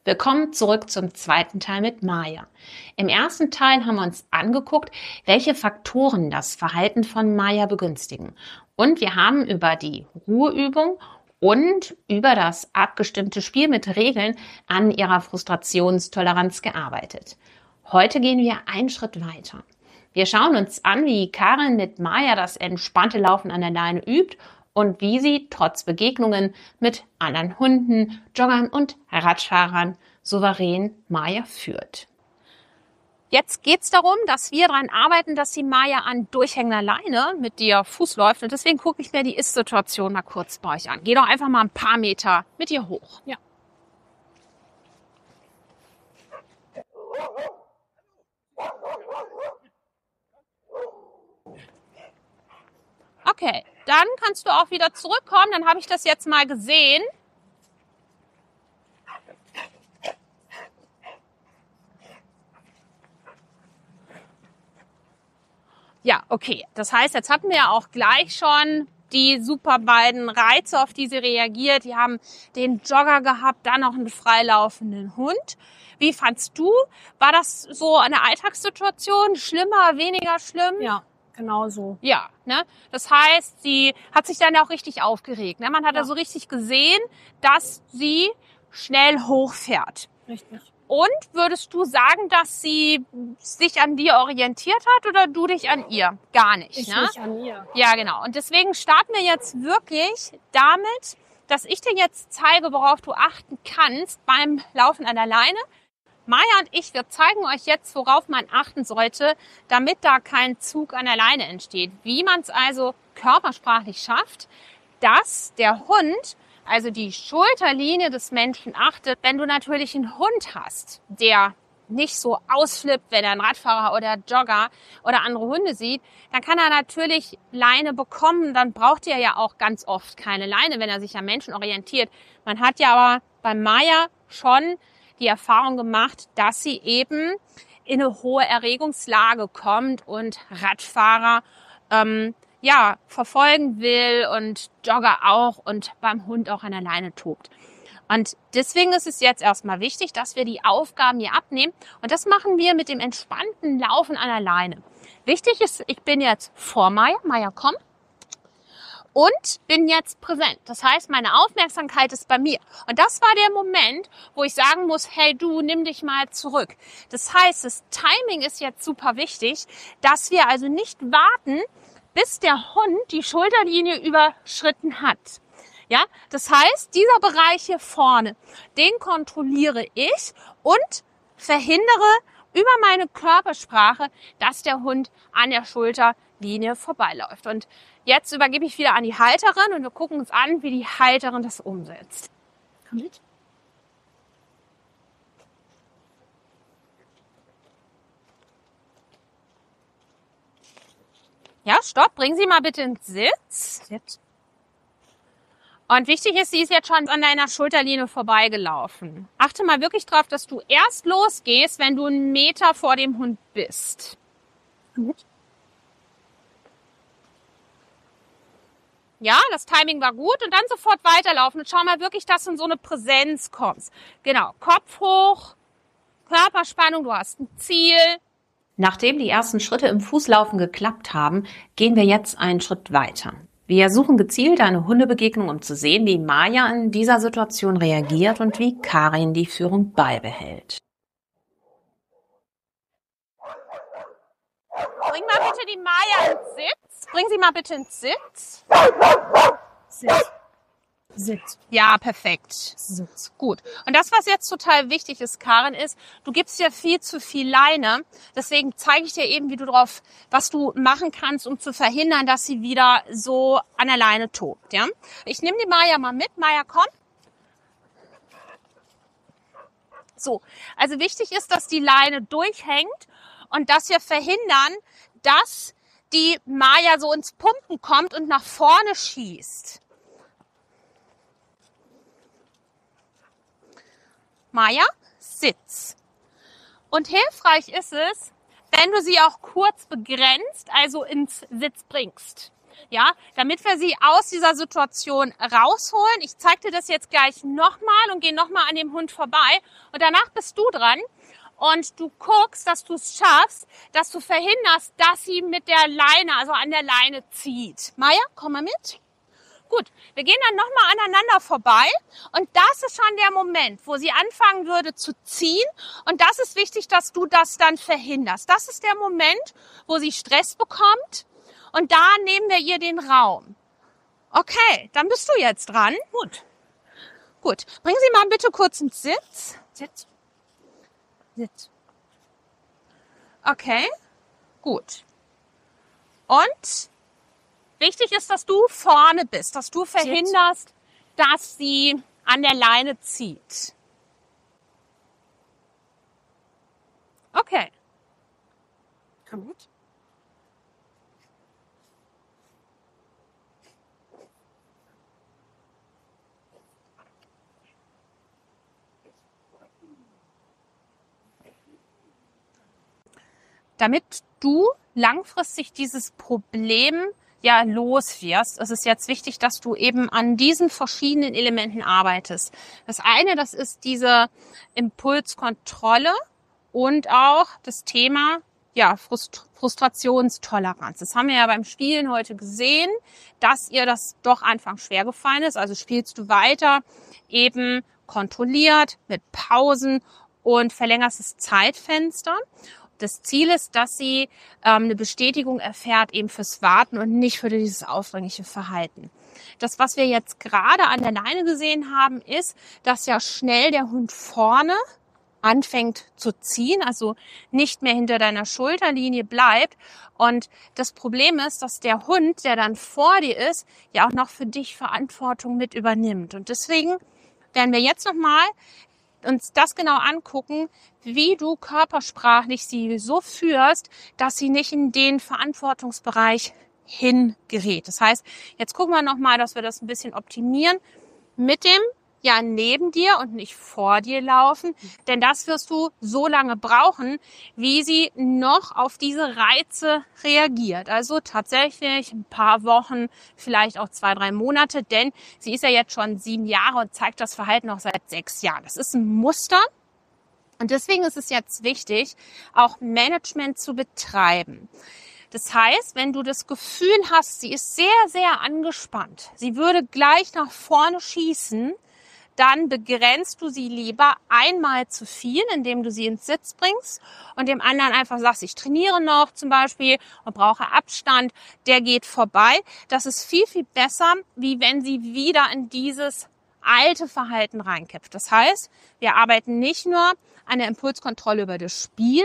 Willkommen zurück zum zweiten Teil mit Maya. Im ersten Teil haben wir uns angeguckt, welche Faktoren das Verhalten von Maya begünstigen. Und wir haben über die Ruheübung und über das abgestimmte Spiel mit Regeln an ihrer Frustrationstoleranz gearbeitet. Heute gehen wir einen Schritt weiter. Wir schauen uns an, wie Karin mit Maya das entspannte Laufen an der Leine übt und wie sie trotz Begegnungen mit anderen Hunden, Joggern und Radfahrern souverän Maya führt. Jetzt geht es darum, dass wir daran arbeiten, dass die Maya an durchhängender Leine mit dir Fuß läuft. Und deswegen gucke ich mir die Ist-Situation mal kurz bei euch an. Geh doch einfach mal ein paar Meter mit ihr hoch. Ja. Okay, dann kannst du auch wieder zurückkommen. Dann habe ich das jetzt mal gesehen. Ja, okay. Das heißt, jetzt hatten wir ja auch gleich schon die super beiden Reize, auf die sie reagiert. Die haben den Jogger gehabt, dann noch einen freilaufenden Hund. Wie fandst du? War das so eine Alltagssituation? Schlimmer, weniger schlimm? Ja, genau so. Ja, ne? Das heißt, sie hat sich dann auch richtig aufgeregt. Ne? Man hat ja so richtig gesehen, dass sie schnell hochfährt. Richtig. Und würdest du sagen, dass sie sich an dir orientiert hat oder du dich an ihr? Gar nicht. Ich ne? mich an ihr. Ja, genau. Und deswegen starten wir jetzt wirklich damit, dass ich dir jetzt zeige, worauf du achten kannst beim Laufen an der Leine. Maya und ich, wir zeigen euch jetzt, worauf man achten sollte, damit da kein Zug an der Leine entsteht. Wie man es also körpersprachlich schafft, dass der Hund, also die Schulterlinie des Menschen, achtet. Wenn du natürlich einen Hund hast, der nicht so ausflippt, wenn er einen Radfahrer oder Jogger oder andere Hunde sieht, dann kann er natürlich Leine bekommen. Dann braucht er ja auch ganz oft keine Leine, wenn er sich am Menschen orientiert. Man hat ja aber bei Maya schon die Erfahrung gemacht, dass sie eben in eine hohe Erregungslage kommt und Radfahrer verfolgen will und Jogger auch und beim Hund auch an der Leine tobt. Und deswegen ist es jetzt erstmal wichtig, dass wir die Aufgaben hier abnehmen. Und das machen wir mit dem entspannten Laufen an der Leine. Wichtig ist, ich bin jetzt vor Maya. Maya, komm. Und bin jetzt präsent. Das heißt, meine Aufmerksamkeit ist bei mir. Und das war der Moment, wo ich sagen muss, hey du, nimm dich mal zurück. Das heißt, das Timing ist jetzt super wichtig, dass wir also nicht warten, bis der Hund die Schulterlinie überschritten hat. Ja, das heißt, dieser Bereich hier vorne, den kontrolliere ich und verhindere über meine Körpersprache, dass der Hund an der Schulterlinie vorbeiläuft. Und jetzt übergebe ich wieder an die Halterin und wir gucken uns an, wie die Halterin das umsetzt. Komm mit. Ja, stopp, bringen Sie mal bitte ins Sitz. Jetzt. Und wichtig ist, sie ist jetzt schon an deiner Schulterlinie vorbeigelaufen. Achte mal wirklich drauf, dass du erst losgehst, wenn du 1 Meter vor dem Hund bist. Komm mit. Ja, das Timing war gut und dann sofort weiterlaufen und schau mal wirklich, dass du in so eine Präsenz kommst. Genau, Kopf hoch, Körperspannung, du hast ein Ziel. Nachdem die ersten Schritte im Fußlaufen geklappt haben, gehen wir jetzt einen Schritt weiter. Wir suchen gezielt eine Hundebegegnung, um zu sehen, wie Maya in dieser Situation reagiert und wie Karin die Führung beibehält. Bring mal bitte die Maya ins Sitz. Bring sie mal bitte ins Sitz. Sitz. Sitz. Ja, perfekt. Sitz. Gut. Und das, was jetzt total wichtig ist, Karin, ist, du gibst dir viel zu viel Leine. Deswegen zeige ich dir eben, was du machen kannst, um zu verhindern, dass sie wieder so an der Leine tobt. Ja? Ich nehme die Maya mal mit. Maya, komm. So. Also wichtig ist, dass die Leine durchhängt und dass wir verhindern, dass die Maya so ins Pumpen kommt und nach vorne schießt. Maya, Sitz. Und hilfreich ist es, wenn du sie auch kurz begrenzt, also ins Sitz bringst. Ja, damit wir sie aus dieser Situation rausholen. Ich zeige dir das jetzt gleich nochmal und gehe nochmal an dem Hund vorbei. Und danach bist du dran. Und du guckst, dass du es schaffst, dass du verhinderst, dass sie mit der Leine, also an der Leine zieht. Maja, komm mal mit. Gut, wir gehen dann nochmal aneinander vorbei und das ist schon der Moment, wo sie anfangen würde zu ziehen und das ist wichtig, dass du das dann verhinderst. Das ist der Moment, wo sie Stress bekommt und da nehmen wir ihr den Raum. Okay, dann bist du jetzt dran. Gut, bringen Sie mal bitte kurz ins Sitz. Sitz. Sitz. Okay, gut. Und wichtig ist, dass du vorne bist, dass du verhinderst, dass sie an der Leine zieht. Okay. Komm mit. Damit du langfristig dieses Problem ja los wirst, ist es jetzt wichtig, dass du eben an diesen verschiedenen Elementen arbeitest. Das eine, das ist diese Impulskontrolle und auch das Thema Frustrationstoleranz. Das haben wir ja beim Spielen heute gesehen, dass ihr das doch anfangs schwer gefallen ist. Also spielst du weiter eben kontrolliert mit Pausen und verlängerst das Zeitfenster. Das Ziel ist, dass sie eine Bestätigung erfährt eben fürs Warten und nicht für dieses aufdringliche Verhalten. Das, was wir jetzt gerade an der Leine gesehen haben, ist, dass ja schnell der Hund vorne anfängt zu ziehen, also nicht mehr hinter deiner Schulterlinie bleibt. Und das Problem ist, dass der Hund, der dann vor dir ist, ja auch noch für dich Verantwortung mit übernimmt. Und deswegen werden wir jetzt nochmal uns das genau angucken, wie du körpersprachlich sie so führst, dass sie nicht in den Verantwortungsbereich hingerät. Das heißt, jetzt gucken wir nochmal, dass wir das ein bisschen optimieren mit dem neben dir und nicht vor dir laufen, denn das wirst du so lange brauchen, wie sie noch auf diese Reize reagiert. Also tatsächlich ein paar Wochen, vielleicht auch 2, 3 Monate, denn sie ist ja jetzt schon 7 Jahre und zeigt das Verhalten auch seit 6 Jahren. Das ist ein Muster und deswegen ist es jetzt wichtig, auch Management zu betreiben. Das heißt, wenn du das Gefühl hast, sie ist sehr, sehr angespannt, sie würde gleich nach vorne schießen, dann begrenzt du sie lieber einmal zu viel, indem du sie ins Sitz bringst und dem anderen einfach sagst, ich trainiere noch zum Beispiel und brauche Abstand, der geht vorbei. Das ist viel, viel besser, wie wenn sie wieder in dieses alte Verhalten reinkippt. Das heißt, wir arbeiten nicht nur an der Impulskontrolle über das Spiel,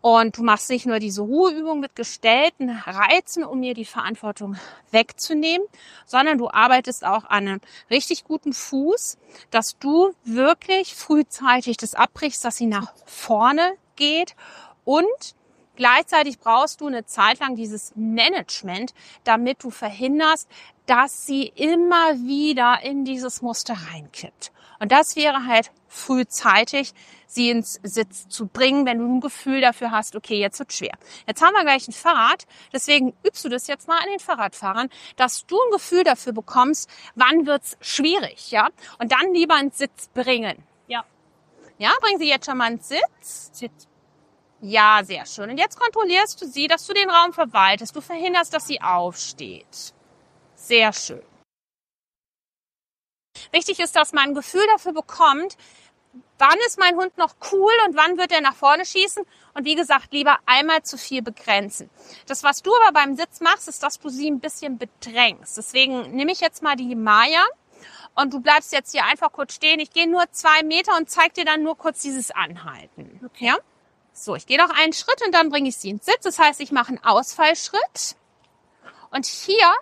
und du machst nicht nur diese Ruheübung mit gestellten Reizen, um mir die Verantwortung wegzunehmen, sondern du arbeitest auch an einem richtig guten Fuß, dass du wirklich frühzeitig das abbrichst, dass sie nach vorne geht und gleichzeitig brauchst du eine Zeit lang dieses Management, damit du verhinderst, dass sie immer wieder in dieses Muster reinkippt. Und das wäre halt frühzeitig, sie ins Sitz zu bringen, wenn du ein Gefühl dafür hast, okay, jetzt wird schwer. Jetzt haben wir gleich ein Fahrrad, deswegen übst du das jetzt mal an den Fahrradfahrern, dass du ein Gefühl dafür bekommst, wann wird's schwierig, ja? Und dann lieber ins Sitz bringen. Ja. Ja, bring sie jetzt schon mal ins Sitz. Sitz. Ja, sehr schön. Und jetzt kontrollierst du sie, dass du den Raum verwaltest. Du verhinderst, dass sie aufsteht. Sehr schön. Wichtig ist, dass man ein Gefühl dafür bekommt, wann ist mein Hund noch cool und wann wird er nach vorne schießen. Und wie gesagt, lieber einmal zu viel begrenzen. Das, was du aber beim Sitz machst, ist, dass du sie ein bisschen bedrängst. Deswegen nehme ich jetzt mal die Maja und du bleibst jetzt hier einfach kurz stehen. Ich gehe nur 2 Meter und zeige dir dann nur kurz dieses Anhalten. Okay. Ja? So, ich gehe noch einen Schritt und dann bringe ich sie ins Sitz. Das heißt, ich mache einen Ausfallschritt. Und hier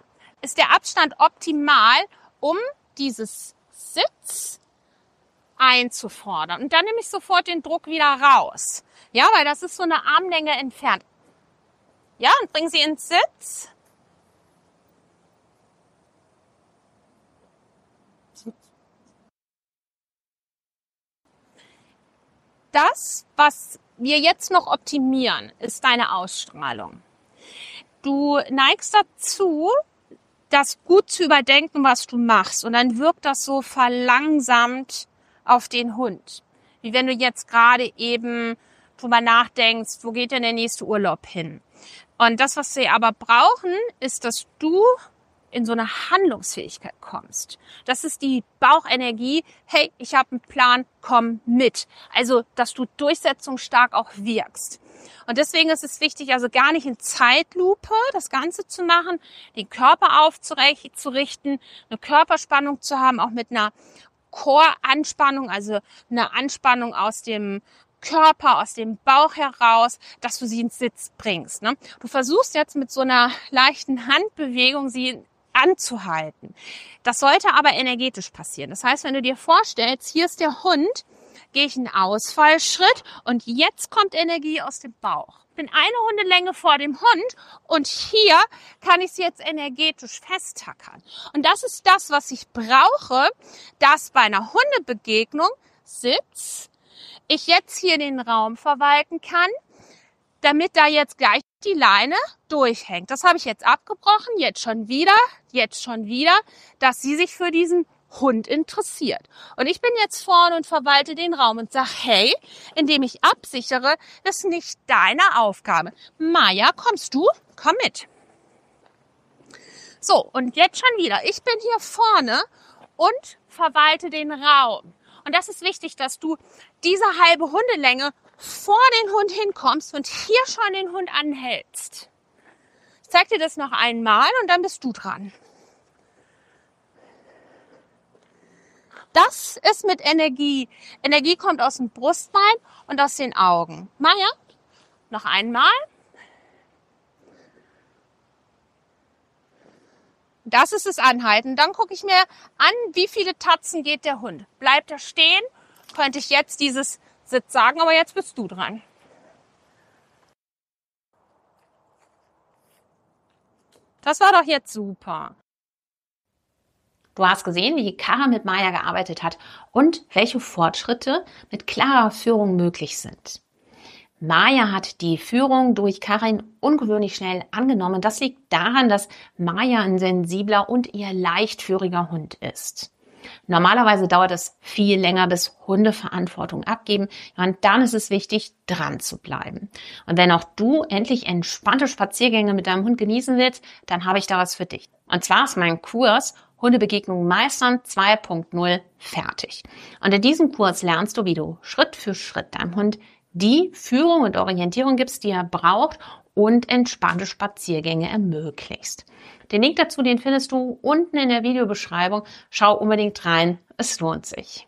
ist der Abstand optimal, um dieses Sitz einzufordern. Und dann nehme ich sofort den Druck wieder raus. Ja, weil das ist so eine Armlänge entfernt. Ja, und bring sie ins Sitz. Das, was wir jetzt noch optimieren, ist deine Ausstrahlung. du neigst dazu, das gut zu überdenken, was du machst. Und dann wirkt das so verlangsamt auf den Hund. Wie wenn du jetzt gerade eben drüber nachdenkst, wo geht denn der nächste Urlaub hin? Und das, was wir aber brauchen, ist, dass du in so eine Handlungsfähigkeit kommst. Das ist die Bauchenergie. Hey, ich habe einen Plan, komm mit. Also, dass du durchsetzungsstark auch wirkst. Und deswegen ist es wichtig, also gar nicht in Zeitlupe das Ganze zu machen, den Körper aufzurichten, eine Körperspannung zu haben, auch mit einer Core-Anspannung, also eine Anspannung aus dem Körper, aus dem Bauch heraus, dass du sie ins Sitz bringst. Ne? Du versuchst jetzt mit so einer leichten Handbewegung sie anzuhalten. Das sollte aber energetisch passieren. Das heißt, wenn du dir vorstellst, hier ist der Hund, gehe ich einen Ausfallschritt und jetzt kommt Energie aus dem Bauch. Ich bin eine Hundelänge vor dem Hund und hier kann ich sie jetzt energetisch festtackern. Und das ist das, was ich brauche, dass bei einer Hundebegegnung ich jetzt hier den Raum verwalten kann, damit da jetzt gleich die Leine durchhängt. Das habe ich jetzt abgebrochen, jetzt schon wieder, dass sie sich für diesen Hund interessiert. Und ich bin jetzt vorne und verwalte den Raum und sage, hey, indem ich absichere, ist nicht deine Aufgabe. Maja, kommst du? Komm mit. So, und jetzt schon wieder. Ich bin hier vorne und verwalte den Raum. Und das ist wichtig, dass du diese halbe Hundelänge vor den Hund hinkommst und hier schon den Hund anhältst. Ich zeige dir das noch einmal und dann bist du dran. Das ist mit Energie. Energie kommt aus dem Brustbein und aus den Augen. Maja, noch einmal. Das ist das Anhalten. Dann gucke ich mir an, wie viele Tatzen geht der Hund. Bleibt er stehen? Könnte ich jetzt dieses Sitz sagen, aber jetzt bist du dran. Das war doch jetzt super. Du hast gesehen, wie Kara mit Maja gearbeitet hat und welche Fortschritte mit klarer Führung möglich sind. Maja hat die Führung durch Karin ungewöhnlich schnell angenommen. Das liegt daran, dass Maja ein sensibler und eher leichtführiger Hund ist. Normalerweise dauert es viel länger, bis Hunde Verantwortung abgeben. Und dann ist es wichtig, dran zu bleiben. Und wenn auch du endlich entspannte Spaziergänge mit deinem Hund genießen willst, dann habe ich da was für dich. Und zwar ist mein Kurs Hundebegegnungen meistern 2.0 fertig. Und in diesem Kurs lernst du, wie du Schritt für Schritt deinem Hund die Führung und Orientierung gibst, die er braucht und entspannte Spaziergänge ermöglichst. Den Link dazu, den findest du unten in der Videobeschreibung. Schau unbedingt rein, es lohnt sich.